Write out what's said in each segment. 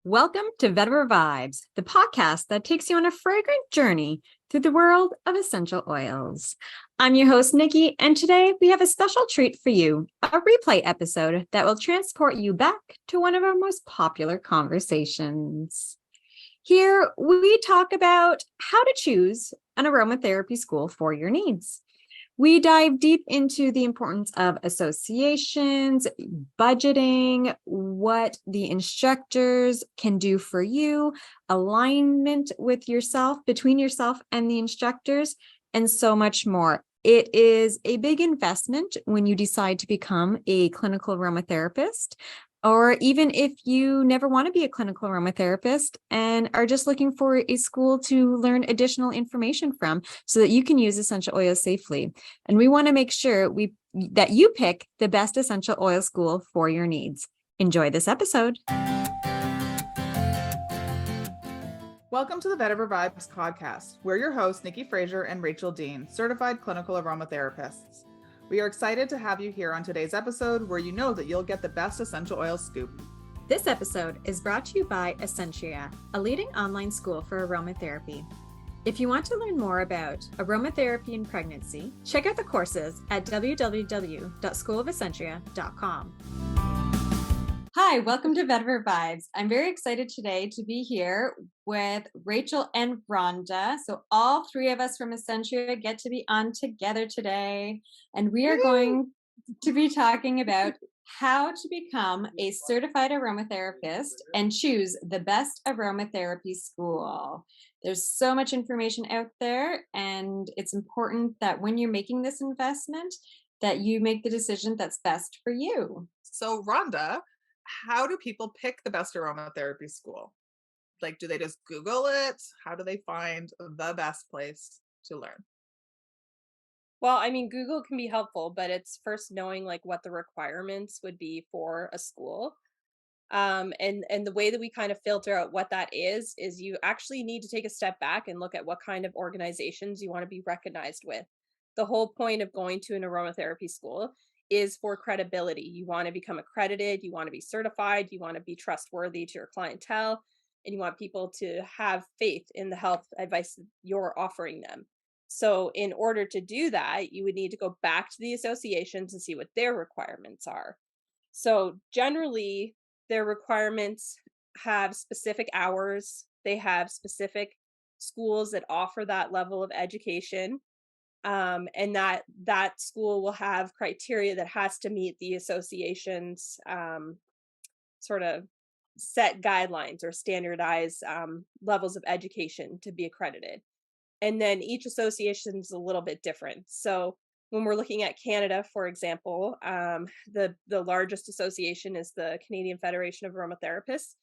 Welcome to Vetiver Vibes, the podcast that takes you on a fragrant journey through the world of essential oils. I'm your host, Nikki, and today we have a special treat for you, a replay episode that will transport you back to one of our most popular conversations. Here, we talk about how to choose an aromatherapy school for your needs. We dive deep into the importance of associations, budgeting, what the instructors can do for you, alignment with yourself, between yourself and the instructors, and so much more. It is a big investment when you decide to become a clinical aromatherapist, or even if you never want to be a clinical aromatherapist and are just looking for a school to learn additional information from so that you can use essential oils safely. And we want to make sure that you pick the best essential oil school for your needs. Enjoy this episode. Welcome to the Vetiver Vibes podcast. We're your hosts, Nikki Frazier and Rachael Dean, certified clinical aromatherapists. We are excited to have you here on today's episode where you know that you'll get the best essential oil scoop. This episode is brought to you by Essentria, a leading online school for aromatherapy. If you want to learn more about aromatherapy in pregnancy, check out the courses at www.schoolofessentria.com. Hi, welcome to Vetiver Vibes. I'm very excited today to be here with Rachael and Rhonda. So all three of us from Essentria get to be on together today. And we are going to be talking about how to become a certified aromatherapist and choose the best aromatherapy school. There's so much information out there, and it's important that when you're making this investment, that you make the decision that's best for you. So, Rhonda, how do people pick the best aromatherapy school? Like, do they just Google it? How do they find the best place to learn? Well, I mean, Google can be helpful, but it's first knowing like what the requirements would be for a school. And the way that we kind of filter out what that is you actually need to take a step back and look at what kind of organizations you want to be recognized with. The whole point of going to an aromatherapy school is for credibility. You want to become accredited, you want to be certified, you want to be trustworthy to your clientele, and you want people to have faith in the health advice that you're offering them. So, in order to do that, you would need to go back to the associations and see what their requirements are. So, generally, their requirements have specific hours, they have specific schools that offer that level of education. And that school will have criteria that has to meet the association's sort of set guidelines or standardized levels of education to be accredited. And then each association is a little bit different. So when we're looking at Canada, for example, the largest association is the Canadian Federation of Aromatherapists,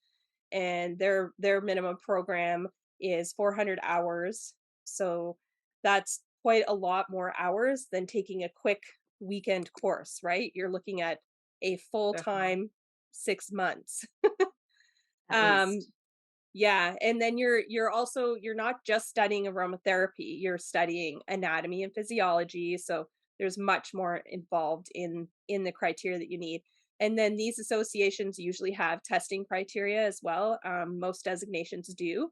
and their minimum program is 400 hours. So that's quite a lot more hours than taking a quick weekend course, right? You're looking at a full-time 6 months. Um, yeah, and then you're not just studying aromatherapy, you're studying anatomy and physiology, so there's much more involved in the criteria that you need. And then these associations usually have testing criteria as well. Most designations do.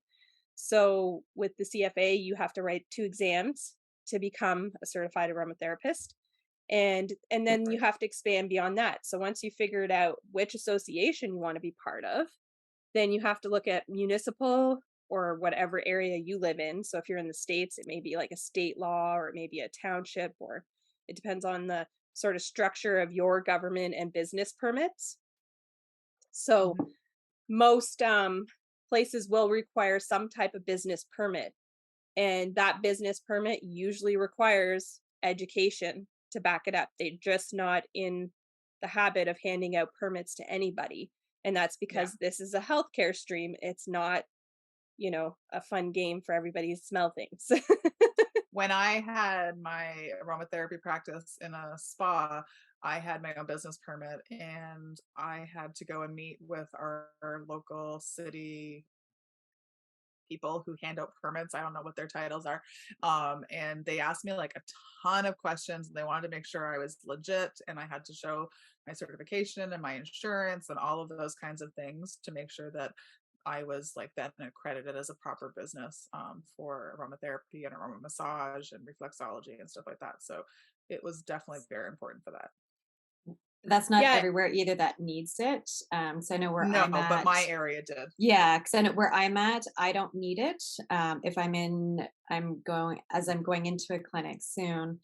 So with the CFA, you have to write 2 exams to become a certified aromatherapist. And then you have to expand beyond that. So once you figured out which association you want to be part of, then you have to look at municipal or whatever area you live in. So if you're in the States, it may be like a state law or it may be a township, or it depends on the sort of structure of your government and business permits. So most places will require some type of business permit. And that business permit usually requires education to back it up. They're just not in the habit of handing out permits to anybody. And that's because this is a healthcare stream. It's not, a fun game for everybody to smell things. When I had my aromatherapy practice in a spa, I had my own business permit and I had to go and meet with our local city people who hand out permits. I don't know what their titles are. And they asked me like a ton of questions and they wanted to make sure I was legit, and I had to show my certification and my insurance and all of those kinds of things to make sure that I was like then accredited as a proper business for aromatherapy and aroma massage and reflexology and stuff like that. So it was definitely very important for that. That's not Yeah, everywhere either that needs it. So I know where No, I'm but at. my area did. Yeah, because I know where I'm at, I don't need it. If I'm going into a clinic soon,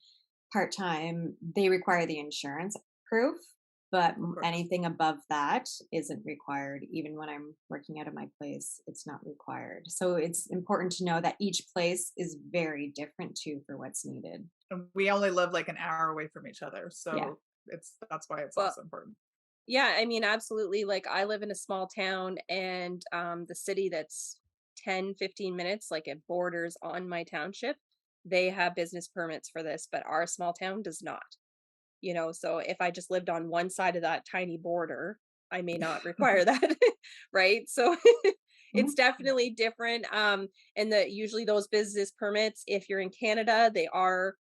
part time, they require the insurance proof, but Of course. anything above that isn't required. Even when I'm working out of my place, it's not required. So it's important to know that each place is very different too for what's needed. And we only live like an hour away from each other. Yeah. So that's why it's well, also important. yeah, I mean, absolutely. Like I live in a small town and the city that's 10, 15 minutes, like it borders on my township, they have business permits for this, but our small town does not. So if I just lived on one side of that tiny border, I may not require that, right? So it's Mhm. Yeah. definitely different. And the usually those business permits, if you're in Canada, they are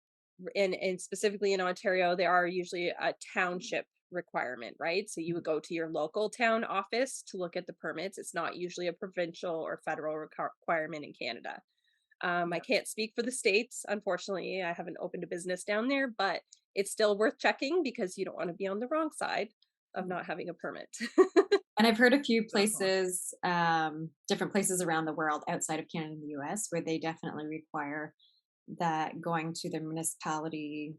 and specifically in Ontario, they are usually a township requirement, right? So you would go to your local town office to look at the permits. It's not usually a provincial or federal requirement in Canada. I Yeah. can't speak for the states. Unfortunately, I haven't opened a business down there, but it's still worth checking because you don't want to be on the wrong side of not having a permit. And I've heard a few Definitely. places, different places around the world outside of Canada and the US, where they definitely require that going to the municipality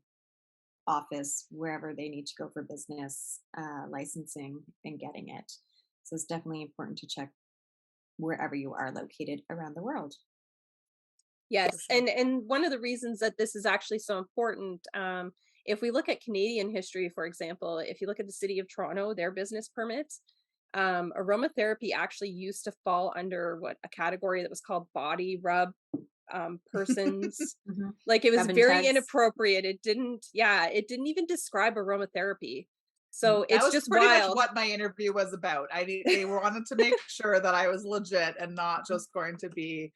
office, wherever they need to go for business licensing and getting it. So it's definitely important to check wherever you are located around the world. For Yes, sure. and one of the reasons that this is actually so important, if we look at Canadian history, for example, if you look at the city of Toronto, their business permits, aromatherapy actually used to fall under what a category that was called body rub persons. Mhm. Like it was Rub and very tugs. inappropriate. It didn't even describe aromatherapy. So That it's was just pretty much wild. what my interview was about. They wanted to make sure that I was legit and not just going to be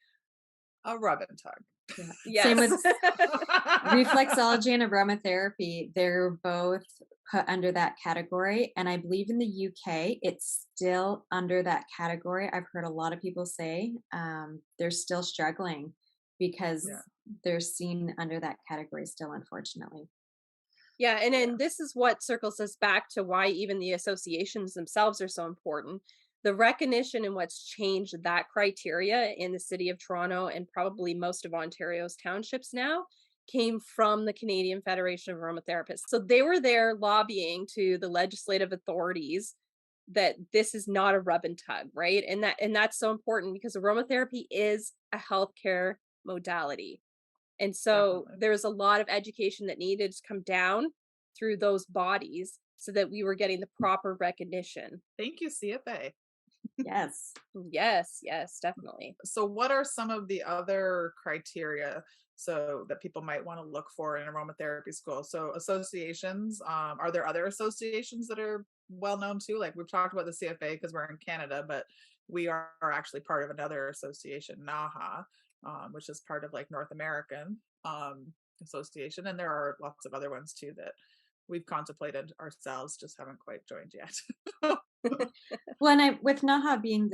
a rub and tug. Yeah. Same Yes. with reflexology and aromatherapy. They're both put under that category. And I believe in the UK, it's still under that category. I've heard a lot of people say they're still struggling because Yeah. they're seen under that category still, unfortunately. Yeah, and Yeah. then this is what circles us back to why even the associations themselves are so important. The recognition and what's changed that criteria in the city of Toronto and probably most of Ontario's townships now came from the Canadian Federation of Aromatherapists. So they were there lobbying to the legislative authorities that this is not a rub and tug, right? And that's so important because aromatherapy is a healthcare modality. And so Definitely. there's a lot of education that needed to come down through those bodies so that we were getting the proper recognition. Thank you, CFA. Yes. Yes, yes, definitely. So what are some of the other criteria so that people might want to look for in aromatherapy school? So associations, are there other associations that are well known too? Like we've talked about the CFA because we're in Canada, but we are actually part of another association, NAHA, which is part of like North American association. And there are lots of other ones too that we've contemplated ourselves, just haven't quite joined yet. Well, and with NAHA being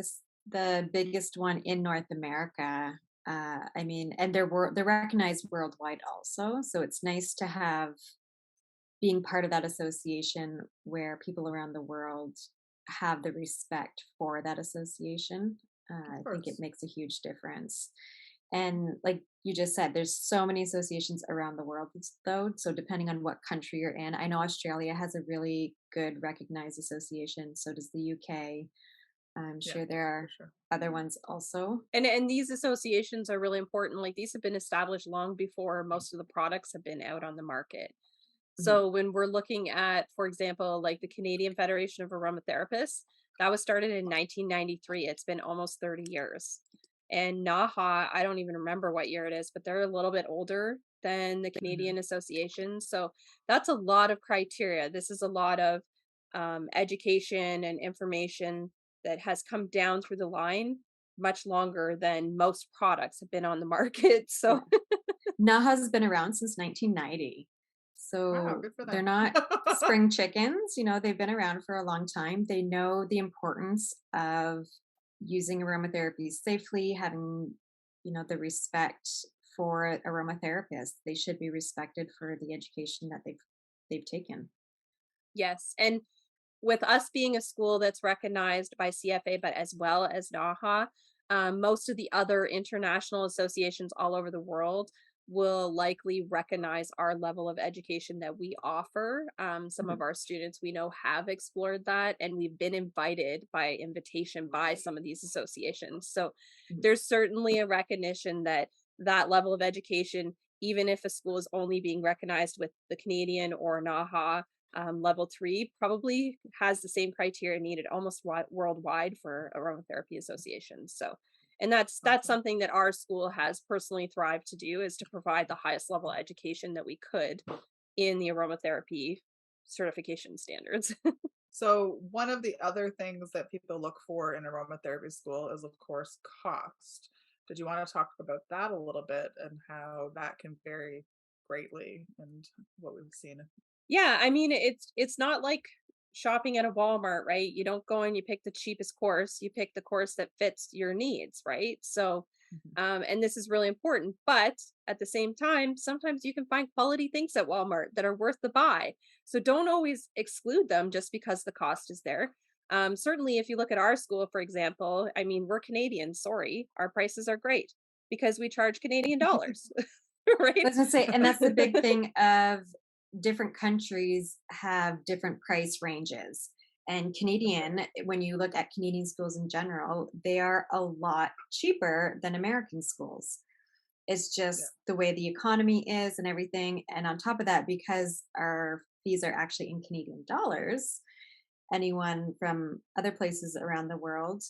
the biggest one in North America, I mean, and they're recognized worldwide also. So it's nice to have being part of that association where people around the world have the respect for that association. Of I think it course. makes a huge difference. And like you just said, there's so many associations around the world, though. So depending on what country you're in, I know Australia has a really good recognized association. So does the UK. I'm Yeah, sure there for are sure. other ones also. And these associations are really important. Like these have been established long before most of the products have been out on the market. Mhm. So when we're looking at, for example, like the Canadian Federation of Aromatherapists, that was started in 1993. It's been almost 30 years. And NAHA, I don't even remember what year it is, but they're a little bit older than the Mhm. Canadian Association. So that's a lot of criteria. This is a lot of education and information that has come down through the line much longer than most products have been on the market. Yeah. So Naha's been around since 1990. Wow, So good for they're them. not spring chickens, they've been around for a long time. They know the importance of using aromatherapy safely, having, the respect for aromatherapists. They should be respected for the education that they've taken. Yes. And with us being a school that's recognized by CFA, but as well as NAHA, most of the other international associations all over the world will likely recognize our level of education that we offer. Some Mhm. of our students we know have explored that, and we've been invited by invitation by some of these associations. So Mhm. there's certainly a recognition that that level of education, even if a school is only being recognized with the Canadian or NAHA level 3, probably has the same criteria needed almost worldwide for aromatherapy associations. So, and that's Awesome. something that our school has personally thrived to do, is to provide the highest level education that we could in the aromatherapy certification standards. So one of the other things that people look for in aromatherapy school is, of course, cost. Did you want to talk about that a little bit and how that can vary greatly and what we've seen? Yeah, I mean, it's not like shopping at a Walmart, right? You don't go and you pick the cheapest course, you pick the course that fits your needs, right? So, Mhm. and this is really important, but at the same time, sometimes you can find quality things at Walmart that are worth the buy. So don't always exclude them just because the cost is there. Certainly, if you look at our school, for example, I mean, we're Canadian, sorry, our prices are great because we charge Canadian dollars, I right? was gonna say, and that's the big thing of different countries have different price ranges. And For sure. Canadian, when you look at Canadian schools in general, they are a lot cheaper than American schools. It's Yeah. just the way the economy is and everything. And on top of that, because our fees are actually in Canadian dollars, anyone from other places around the world,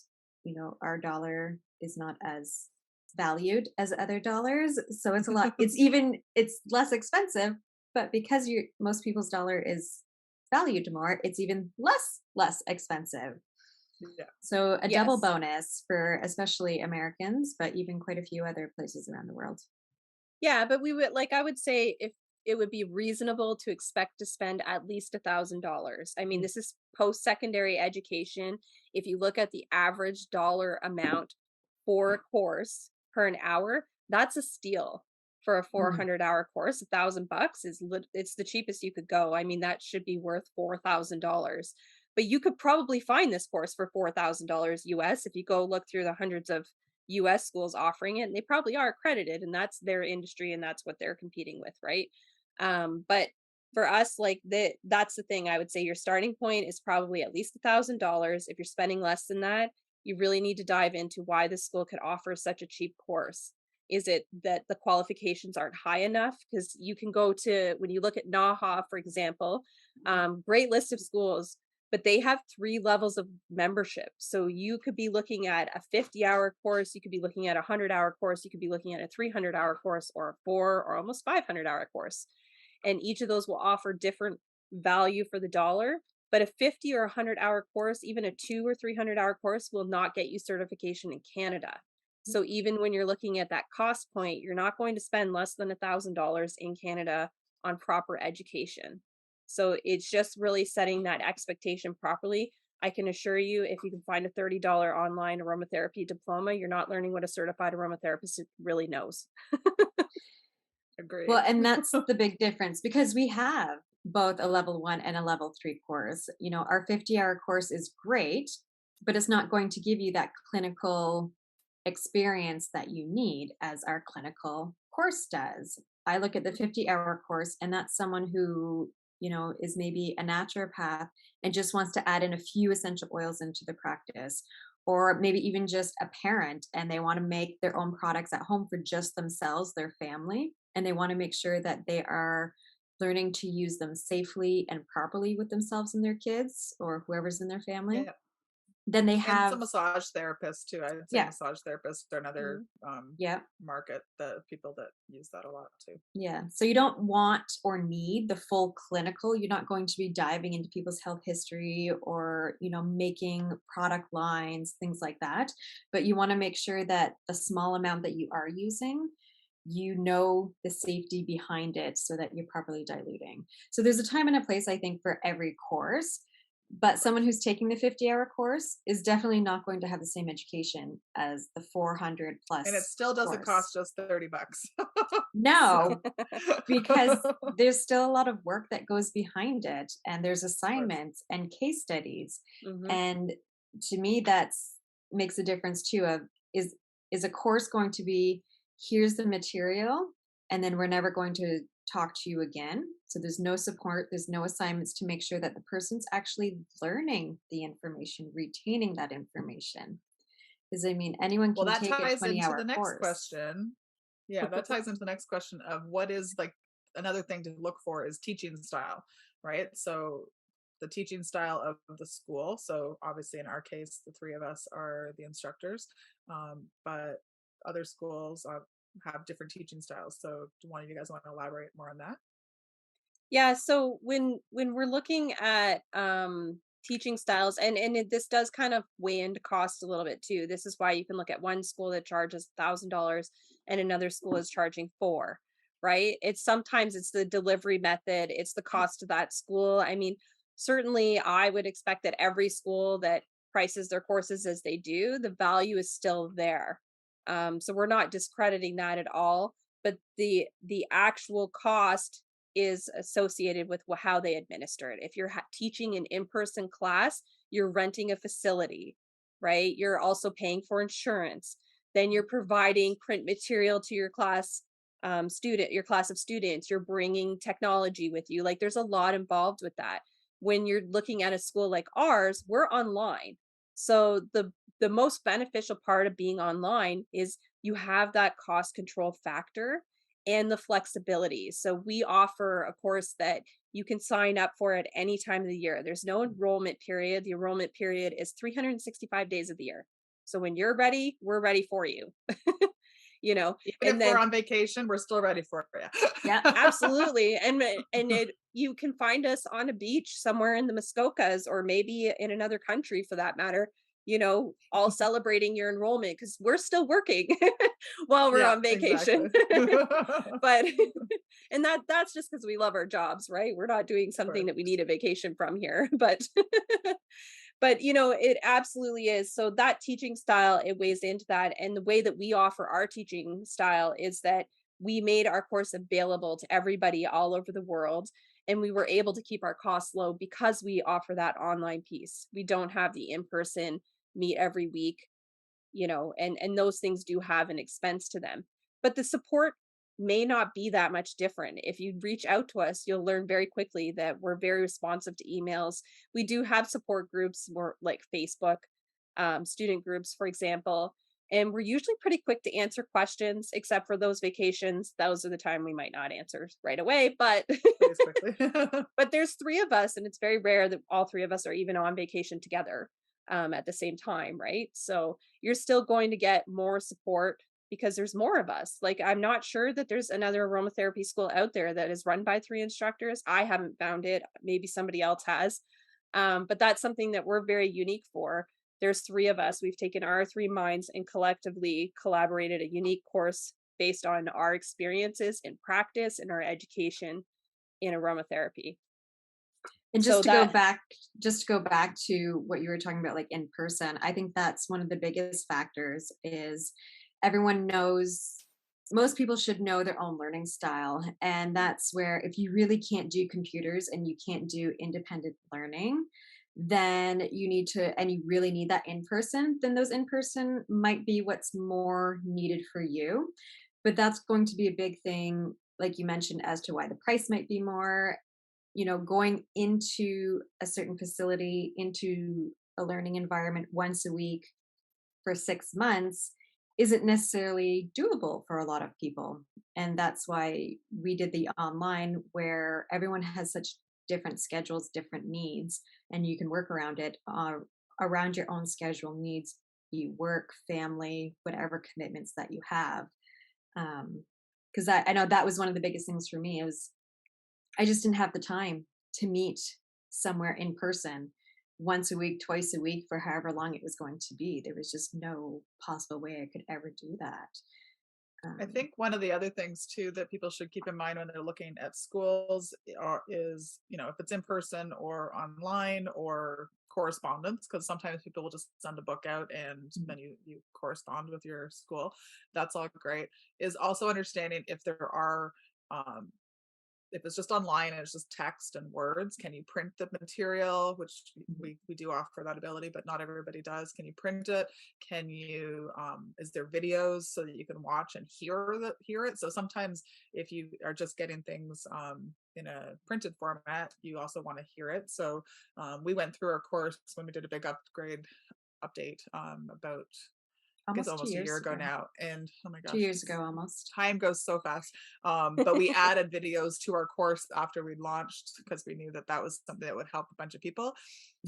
our dollar is not as valued as other dollars. So it's less expensive, but because most people's dollar is valued more, it's even less expensive. Yeah. So a double Yes. bonus for especially Americans, but even quite a few other places around the world. Yeah, but we would like I would say if it would be reasonable to expect to spend at least $1,000. I mean, Mm. this is post-secondary education. If you look at the average dollar amount for a course per an hour, that's a steal for a Mm. 400-hour course. $1,000 is it's the cheapest you could go. I mean, that should be worth $4,000. But you could probably find this course for $4,000 US if you go look through the hundreds of US schools offering it, and they probably are accredited, and that's their industry and that's what they're competing with, right? But for us, like that's the thing. I would say your starting point is probably at least $1,000. If you're spending less than that, you really need to dive into why the school could offer such a cheap course. Is it that the qualifications aren't high enough? Because you can go to, when you look at NAHA, for example, great list of schools, but they have 3 levels of membership. So you could be looking at a 50-hour course, you could be looking at a 100-hour course, you could be looking at a 300-hour course or a 4 or almost 500-hour course. And each of those will offer different value for the dollar, but a 50 or 100-hour course, even a 2 or 300-hour course will not get you certification in Canada. So even when you're looking at that cost point, you're not going to spend less than $1,000 in Canada on proper education. So it's just really setting that expectation properly. I can assure you, if you can find a $30 online aromatherapy diploma, you're not learning what a certified aromatherapist really knows. Well, Agree. and that's the big difference because we have both a level 1 and a level 3 course. Our 50-hour course is great, but it's not going to give you that clinical experience that you need as our clinical course does. I look at the 50-hour course, and that's someone who, is maybe a naturopath and just wants to add in a few essential oils into the practice. Or maybe even just a parent and they want to make their own products at home for just themselves, their family, and they want to make sure that they are learning to use them safely and properly with themselves and their kids or whoever's in their family. Yeah. Then they And have, some massage therapists too. I would say yeah, massage therapists are another Mhm. yeah. market, the people that use that a lot too. Yeah. So you don't want or need the full clinical. You're not going to be diving into people's health history or, making product lines, things like that. But you want to make sure that the small amount that you are using, the safety behind it so that you're properly diluting. So there's a time and a place, I think, for every course. But someone who's taking the 50-hour course is definitely not going to have the same education as the 400 And it plus still doesn't course. cost just $30. So, No, because of there's still a lot of work that goes behind it, and there's course. assignments and case studies. Hmm. And to me, that's makes a difference too of is is a course going to be here's the material and then we're never going to talk to you again. So there's no support, there's no assignments to make sure that the person's actually learning the information, retaining that information. Because I mean, anyone Well, can that take a ties into 20-hour the next course. question. Yeah, that ties into the next question of what is like another thing to look for is teaching style, right? So the teaching style of the school. So obviously in our case, the three of us are the instructors, but other schools have different teaching styles. So do one of you guys want to elaborate more on that? Yeah, so when we're looking at teaching styles, this does kind of weigh into cost a little bit too. This is why you can look at one school that charges $1,000 and another school is charging four, right? It's sometimes it's the delivery method, it's the cost of that school. I mean, certainly I would expect that every school that prices their courses as they do, the value is still there. So we're not discrediting that at all, but the actual cost is associated with how they administer it. If you're teaching an in-person class, you're renting a facility, right? You're also paying for insurance. Then you're providing print material to your class your class of students. You're bringing technology with you. Like there's a lot involved with that. When you're looking at a school like ours, we're online. So the most beneficial part of being online is you have that cost control factor and the flexibility. So we offer a course that you can sign up for at any time of the year. There's no enrollment period. The enrollment period is 365 days of the year. So when you're ready, we're ready for you. Even And if we're then on vacation, we're still ready for Yeah. you. absolutely. You can find us on a beach somewhere in the Muskokas or maybe in another country for that matter, all celebrating your enrollment because we're still working while we're Yeah, on vacation. exactly. But and that's just because we love our jobs, right? We're not doing Of something course. that we need a vacation from here. But it absolutely is. So that teaching style, it weighs into that. And the way that we offer our teaching style is that we made our course available to everybody all over the world. And we were able to keep our costs low because we offer that online piece. We don't have the in-person meet every week, and those things do have an expense to them. But the support may not be that much different. If you reach out to us, you'll learn very quickly that we're very responsive to emails. We do have support groups, more like Facebook, student groups, for example. And we're usually pretty quick to answer questions, except for those vacations. Those are the time we might not answer right away. But Please quickly. but there's three of us, and it's very rare that all three of us are even on vacation together at the same time, right? So you're still going to get more support because there's more of us. Like, I'm not sure that there's another aromatherapy school out there that is run by three instructors. I haven't found it. Maybe somebody else has. But that's something that we're very unique for. There's three of us. We've taken our three minds and collectively collaborated a unique course based on our experiences in practice and our education in aromatherapy. And So that just to go back to what you were talking about, like in person, I think that's one of the biggest factors is everyone knows, most people should know their own learning style. And that's where if you really can't do computers and you can't do independent learning, then you need to, and you really need that in person, then those in person might be what's more needed for you. But that's going to be a big thing, like you mentioned, as to why the price might be more. Going into a certain facility, into a learning environment once a week for 6 months isn't necessarily doable for a lot of people. And that's why we did the online where everyone has such different schedules, different needs, and you can work around it, around your own schedule needs, you work, family, whatever commitments that you have. Because I know that was one of the biggest things for me. It was I just didn't have the time to meet somewhere in person once a week, twice a week for however long it was going to be. There was just no possible way I could ever do that. I think one of the other things too that people should keep in mind when they're looking at schools is, if it's in person or online or correspondence, because sometimes people will just send a book out and then you correspond with your school. That's all great. Is also understanding if there are um, if it's just online and it's just text and words, can you print the material, which we do offer that ability, but not everybody does. Can you print it? Can you is there videos so that you can watch and hear it? So sometimes if you are just getting things in a printed format, you also want to hear it. So we went through our course when we did a big update about I guess Almost 2 almost a year years ago ago. now. And oh my 2 gosh, years ago, almost. time goes so fast. But we added videos to our course after we launched because we knew that that was something that would help a bunch of people.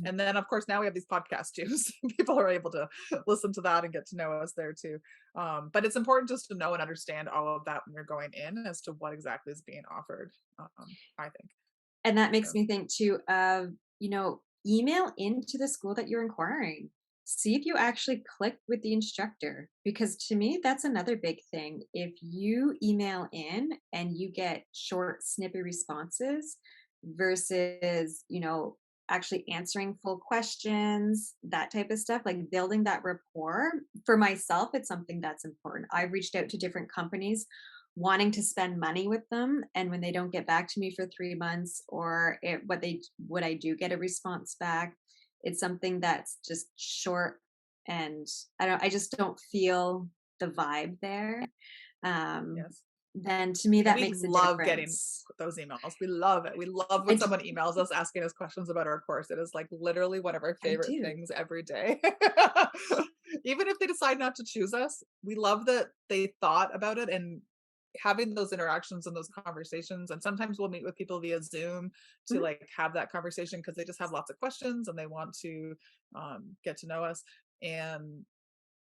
And then, of course, now we have these podcasts too. So people are able to listen to that and get to know us there too. But it's important just to know and understand all of that when you're going in as to what exactly is being offered, I think. And that makes So, me think too of, email into the school that you're inquiring. See if you actually click with the instructor, because to me, that's another big thing. If you email in and you get short, snippy responses versus, actually answering full questions, that type of stuff, like building that rapport. For myself, it's something that's important. I've reached out to different companies wanting to spend money with them, and when they don't get back to me for 3 months, or what I do get a response back, it's something that's just short, and I just don't feel the vibe there. um yes. then to me And that we makes a love getting difference. those emails. We love it. We love i when do, someone emails us asking us questions about our course. It is like literally one of our I favorite do. things every day. Even if they decide not to choose us, we love that they thought about it and having those interactions and those conversations. And sometimes we'll meet with people via Zoom to Mhm. like have that conversation because they just have lots of questions and they want to get to know us. And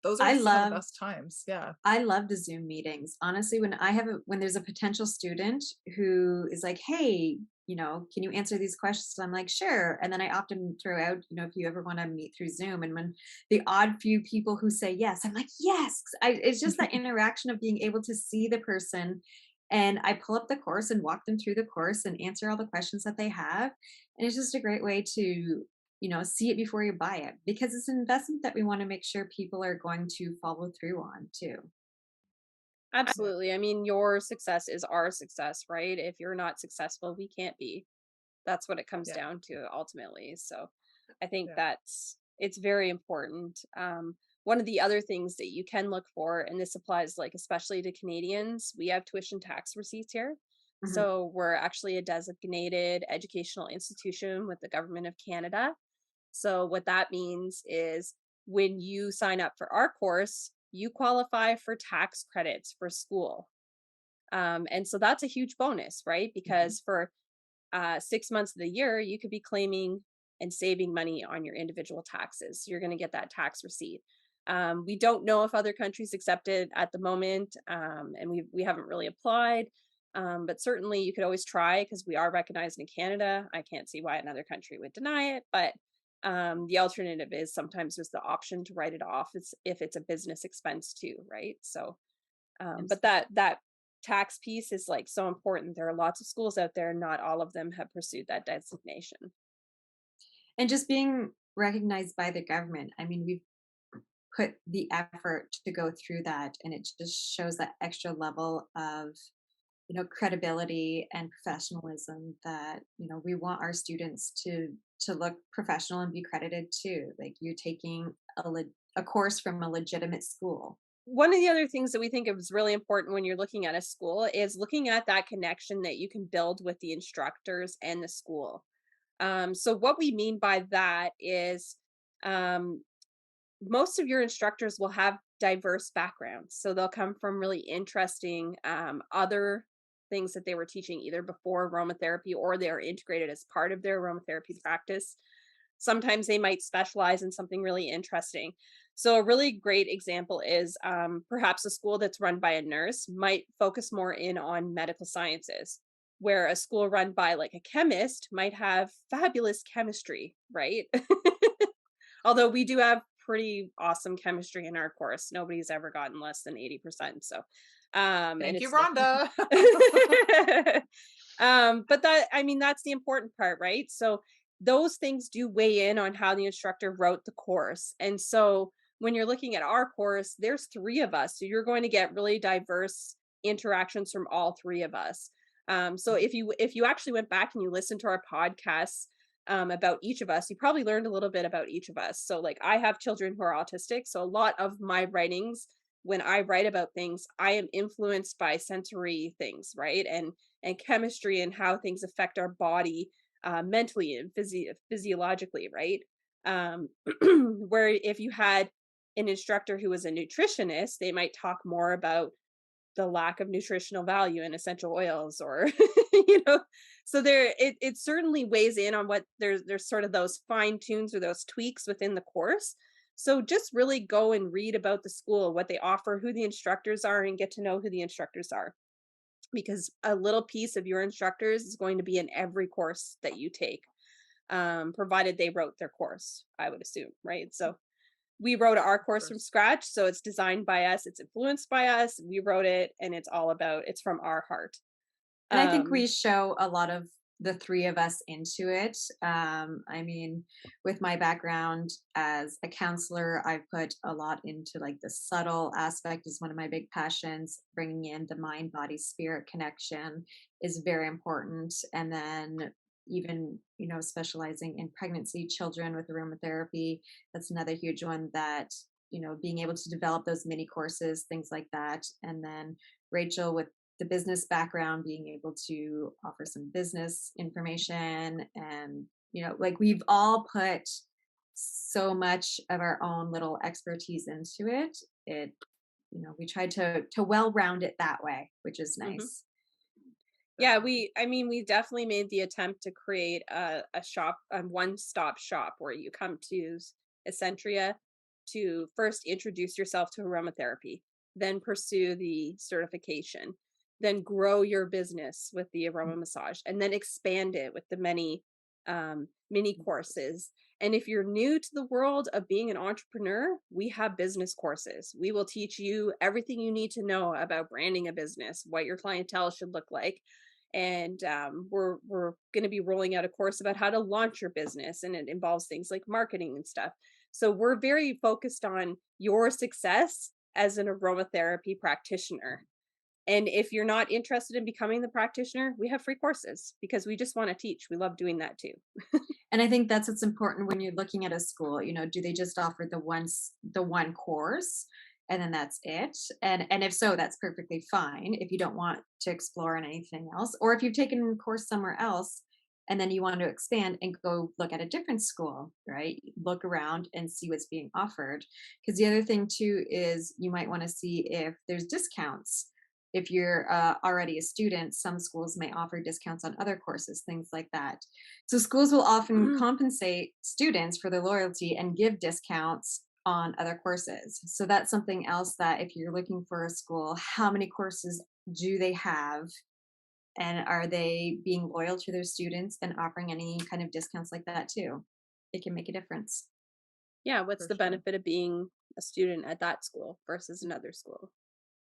those are i some of the love best times. Yeah. I love the Zoom meetings. Honestly, when there's a potential student who is like, "Hey, can you answer these questions?" I'm like, "Sure." And then I often throw out, if you ever want to meet through Zoom, and when the odd few people who say yes, I'm like, "Yes." It's just that interaction of being able to see the person, and I pull up the course and walk them through the course and answer all the questions that they have. And it's just a great way to see it before you buy it, because it's an investment that we want to make sure people are going to follow through on too. Yeah. Absolutely. I mean, your success is our success, right? If you're not successful, we can't be. That's what it comes Yeah. down to ultimately. So I think Yeah. it's very important. One of the other things that you can look for, and this applies like especially to Canadians, we have tuition tax receipts here. Mhm. So we're actually a designated educational institution with the government of Canada. So what that means is when you sign up for our course, you qualify for tax credits for school. And so that's a huge bonus, right? Mhm. Because for 6 months of the year, you could be claiming and saving money on your individual taxes. You're going to get that tax receipt. We don't know if other countries accept it at the moment, and we haven't really applied. But certainly, you could always try because we are recognized in Canada. I can't see why another country would deny it, but the alternative is sometimes there's the option to write it off if it's a business expense too, right? So, but Yes. that tax piece is like so important. There are lots of schools out there, not all of them have pursued that designation. And just being recognized by the government. I mean, we've put the effort to go through that, and it just shows that extra level of credibility and professionalism that we want our students to look professional and be credited too, like you taking a course from a legitimate school. One of the other things that we think is really important when you're looking at a school is looking at that connection that you can build with the instructors and the school. So what we mean by that is um, most of your instructors will have diverse backgrounds. So they'll come from really interesting other things that they were teaching either before aromatherapy or they're integrated as part of their aromatherapy practice. Sometimes they might specialize in something really interesting. So, a really great example is perhaps a school that's run by a nurse might focus more in on medical sciences, where a school run by like a chemist might have fabulous chemistry, right? Although we do have pretty awesome chemistry in our course. Nobody's ever gotten less than 80%. So, And Thank you, it's Rhonda. but that, I mean, that's the important part, right? So those things do weigh in on how the instructor wrote the course. And so when you're looking at our course, there's three of us. So you're going to get really diverse interactions from all three of us. So if you actually went back and you listened to our podcasts about each of us, you probably learned a little bit about each of us. So like I have children who are autistic, so a lot of my writings, when I write about things, I am influenced by sensory things, right? And chemistry and how things affect our body mentally and physiologically, right? Where if you had an instructor who was a nutritionist, they might talk more about the lack of nutritional value in essential oils or so it certainly weighs in on what there's sort of those fine tunes or those tweaks within the course. So just really go and read about the school, what they offer, who the instructors are, and get to know who the instructors are, because a little piece of your instructors is going to be in every course that you take, provided they wrote their course, I would assume, right? So we wrote our Of course from course. scratch, so it's designed by us, it's influenced by us, we wrote it, and it's from our heart. And I think um we show a lot of the three of us into it. I mean, with my background as a counselor, I've put a lot into like the subtle aspect is one of my big passions. Bringing in the mind, body, spirit connection is very important. And then even, specializing in pregnancy, children with aromatherapy, that's another huge one that, being able to develop those mini courses, things like that. And then Rachel with the business background, being able to offer some business information. And like we've all put so much of our own little expertise into it. We tried to well round it that way, which is mhm. nice. Yeah, Definitely. I mean, we definitely made the attempt to create a shop, a one-stop shop where you come to Essentria to first introduce yourself to aromatherapy, then pursue the certification, then grow your business with the aroma massage, and then expand it with the many mini courses. And if you're new to the world of being an entrepreneur, we have business courses. We will teach you everything you need to know about branding a business, what your clientele should look like, and we're going to be rolling out a course about how to launch your business, and it involves things like marketing and stuff. So we're very focused on your success as an aromatherapy practitioner. And if you're not interested in becoming the practitioner, we have free courses because we just want to teach. We love doing that too. And I think that's what's important when you're looking at a school. Do they just offer the one course and then that's it? And if so, that's perfectly fine if you don't want to explore in anything else. Or if you've taken a course somewhere else and then you want to expand and go look at a different school, right? Look around and see what's being offered. Because the other thing too is you might want to see if there's discounts. If you're already a student, some schools may offer discounts on other courses, things like that. So schools will often compensate students for their loyalty and give discounts on other courses. So that's something else that if you're looking for a school, how many courses do they have? And are they being loyal to their students and offering any kind of discounts like that too? It can make a difference. Yeah, what's For the sure. benefit of being a student at that school versus another school?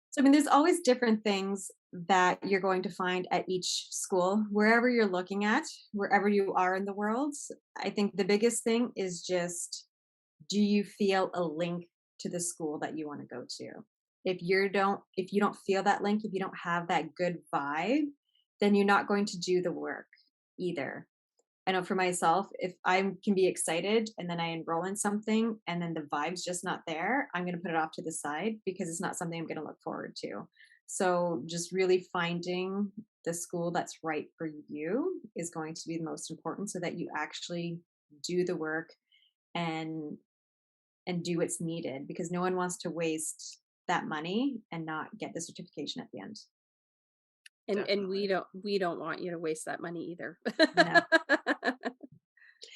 So, I mean, there's always different things that you're going to find at each school, wherever you're looking at, wherever you are in the world. I think the biggest thing is just, do you feel a link to the school that you want to go to? If you don't feel that link, if you don't have that good vibe, then you're not going to do the work either. I know for myself, if I can be excited and then I enroll in something and then the vibe's just not there, I'm going to put it off to the side because it's not something I'm going to look forward to. So just really finding the school that's right for you is going to be the most important so that you actually do the work and do what's needed, because no one wants to waste that money and not get the certification at the end. And Definitely. we don't want you to waste that money either. No.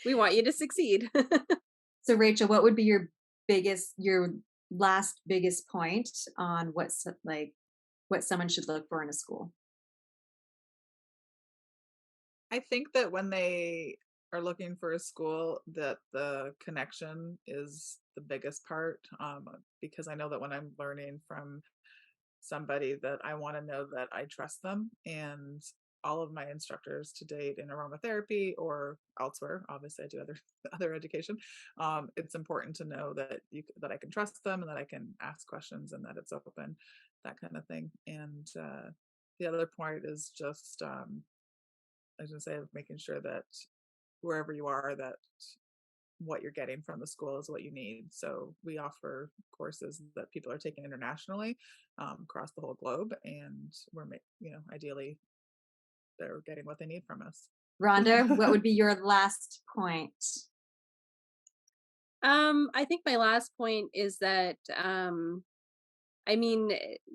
We want you to succeed. So Rachel, what would be your last biggest point on what someone should look for in a school? I think that when they are looking for a school, that the connection is the biggest part. Because I know that when I'm learning from somebody that I want to know that I trust them. And all of my instructors to date in aromatherapy or elsewhere, obviously I do other education. It's important to know that that I can trust them and that I can ask questions and that it's open, that kind of thing. And the other point is just, I was going to say, making sure that wherever you are, that what you're getting from the school is what you need. So we offer courses that people are taking internationally, across the whole globe, and we're ideally they're getting what they need from us. Rhonda, what would be your last point? I think my last point is that I mean,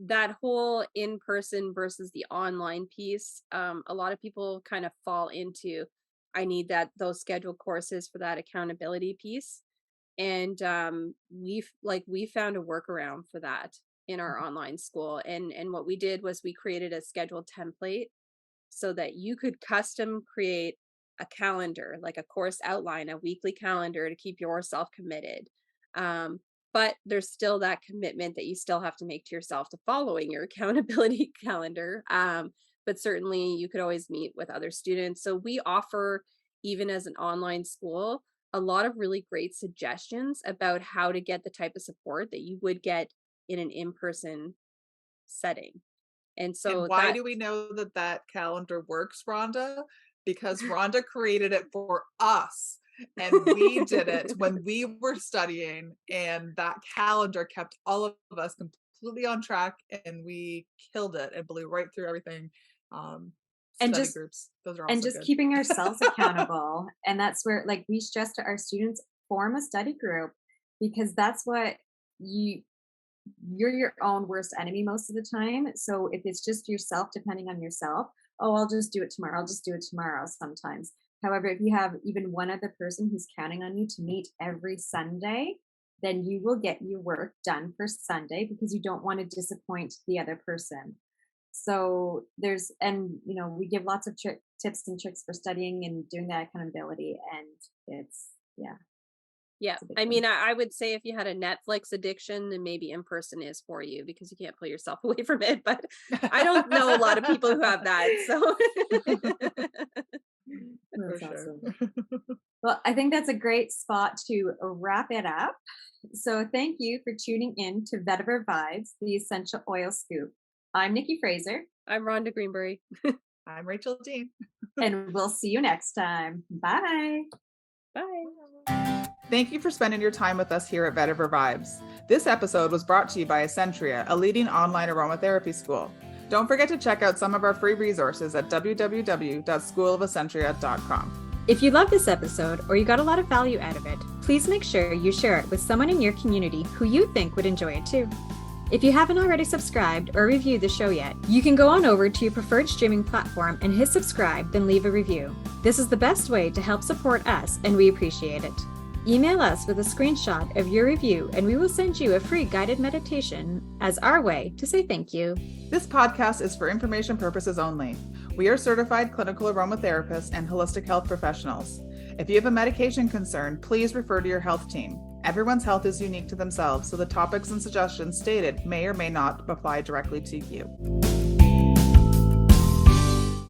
that whole in-person versus the online piece, a lot of people kind of fall into, I need those scheduled courses for that accountability piece. And we found a workaround for that in our online school. And what we did was we created a scheduled template so that you could custom create a calendar, like a course outline, a weekly calendar to keep yourself committed. Um, but there's still that commitment that you still have to make to yourself to following your accountability calendar. But certainly you could always meet with other students. So we offer, even as an online school, a lot of really great suggestions about how to get the type of support that you would get in an in-person setting. And so And why do we know that that calendar works, Rhonda? Because Rhonda created it for us. And we did it when we were studying, and that calendar kept all of us completely on track, and we killed it and blew right through everything. And Study just groups, those are and also just good. keeping ourselves accountable. And that's where, like, we stress to our students, form a study group, because that's what you're your own worst enemy most of the time. So if it's just yourself depending on yourself, oh, I'll just do it tomorrow. I'll just do it tomorrow sometimes. However, if you have even one other person who's counting on you to meet every Sunday, then you will get your work done for Sunday, because you don't want to disappoint the other person. So we give lots of tips and tricks for studying and doing that accountability. And yeah, Yeah, it's a big I thing. mean, I would say if you had a Netflix addiction, then maybe in person is for you because you can't pull yourself away from it. But I don't know a lot of people who have that. So For That's sure. awesome. Well, I think that's a great spot to wrap it up. So thank you for tuning in to Vetiver Vibes, the Essential Oil Scoop. I'm Nikki Fraser, I'm Rhonda Greenberry. I'm Rachael Dean. and we'll see you next time. Bye. Bye. Thank you for spending your time with us here at Vetiver Vibes. This episode was brought to you by Essentria, a leading online aromatherapy school. Don't forget to check out some of our free resources at www.schoolofessentria.com. If you love this episode or you got a lot of value out of it, please make sure you share it with someone in your community who you think would enjoy it too. If you haven't already subscribed or reviewed the show yet, you can go on over to your preferred streaming platform and hit subscribe, then leave a review. This is the best way to help support us, and we appreciate it. Email us with a screenshot of your review, and we will send you a free guided meditation as our way to say thank you. This podcast is for information purposes only. We are certified clinical aromatherapists and holistic health professionals. If you have a medication concern, please refer to your health team. Everyone's health is unique to themselves, so the topics and suggestions stated may or may not apply directly to you.